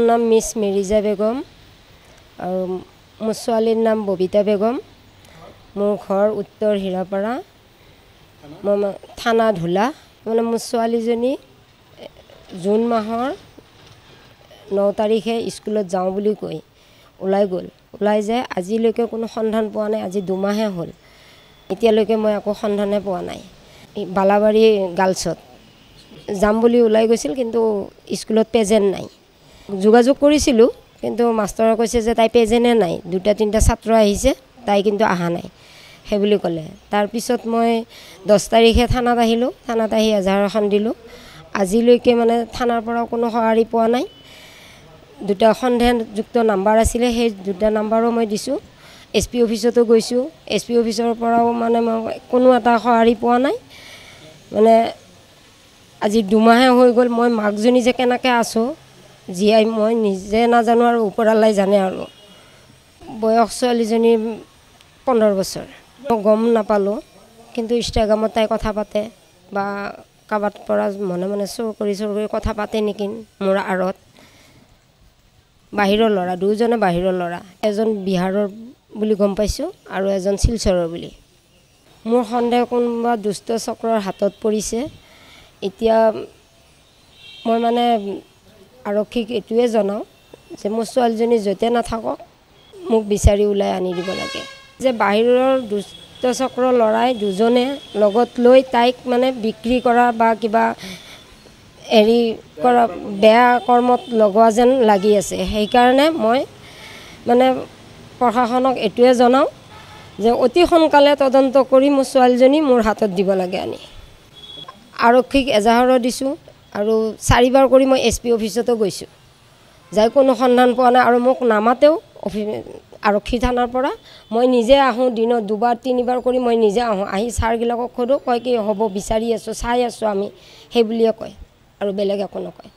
নাম মিছ মেৰিজা বেগম আৰু মোৰ ছোৱালীৰ নাম ববিতা বেগম। মোৰ ঘৰ উত্তৰ হীৰাপাৰা, মই থানা ধুলা। মানে মোৰ ছোৱালীজনী জুন মাহৰ 9 তাৰিখে স্কুলত যাওঁ বুলি কৈ ওলাই গ'ল। ওলাই যায় আজিলৈকে কোনো সন্ধান পোৱা নাই। আজি 2 মাহে হ'ল, এতিয়ালৈকে মই একো সন্ধানে পোৱা নাই। বালাবাৰী গাৰ্লছত যাম বুলি ওলাই গৈছিল, কিন্তু স্কুলত প্ৰেজেণ্ট নাই। যোগাযোগ কৰিছিলোঁ, কিন্তু মাষ্টৰে কৈছে যে তাই প্ৰেজেণ্টে নাই, 2-3টা ছাত্ৰ আহিছে, তাই কিন্তু অহা নাই সেই বুলি ক'লে। তাৰপিছত মই 10 তাৰিখে থানাত আহিলোঁ। থানাত আহি এজাহাৰ এখন দিলোঁ। আজিলৈকে মানে থানাৰ পৰা কোনো সঁহাৰি পোৱা নাই। 2টা সন্দেহযুক্ত নাম্বাৰ আছিলে, সেই 2টা নাম্বাৰো মই দিছোঁ। SP অফিচতো গৈছোঁ, SP অফিচৰ পৰাও মানে মই কোনো এটা সঁহাৰি পোৱা নাই। মানে আজি 2 মাহে হৈ গ'ল। মই মাকজনী যে কেনেকৈ আছোঁ জীয়াই মই নিজে নাজানো, আৰু ওপৰৱালাই জানে। আৰু বয়স ছোৱালীজনীৰ 15 বছৰ। মই গম নাপালোঁ, কিন্তু ইনষ্টাগ্ৰামত তাই কথা পাতে বা কাৰোবাৰ পৰা মনে মনে চোৰ কৰি কথা পাতে নেকি মোৰ আঁৰত। বাহিৰৰ ল'ৰা, 2জনে বাহিৰৰ ল'ৰা। এজন বিহাৰৰ বুলি গম পাইছোঁ আৰু এজন শিলচৰৰ বুলি। মোৰ সন্দেহ কোনোবা দুষ্ট চক্ৰৰ হাতত পৰিছে। এতিয়া মই মানে আৰক্ষীক এইটোৱে জনাওঁ যে মোৰ ছোৱালীজনী য'তে নাথাকক মোক বিচাৰি ওলাই আনি দিব লাগে। যে বাহিৰৰ দুষ্ট চক্ৰৰ ল'ৰাই 2জনে লগত লৈ তাইক মানে বিক্ৰী কৰা বা কিবা হেৰি কৰা বেয়া কৰ্মত লগোৱা যেন লাগি আছে। সেইকাৰণে মই মানে প্ৰশাসনক এইটোৱে জনাওঁ যে অতি সোনকালে তদন্ত কৰি মোৰ ছোৱালীজনী মোৰ হাতত দিব লাগে আনি। আৰক্ষীক এজাহাৰো দিছোঁ আৰু 4বাৰ কৰি মই SP অফিচতো গৈছোঁ, যাই কোনো সন্ধান পোৱা নাই। আৰু মোক নামাতেও আৰক্ষী থানাৰ পৰা। মই নিজে আহোঁ, দিনত 2-3বাৰ কৰি মই নিজে আহোঁ। আহি ছাৰবিলাকক সোধোঁ, কয় কি হ'ব বিচাৰি আছোঁ, চাই আছোঁ আমি, সেই বুলিয়ে কয়, আৰু বেলেগ একো নকয়।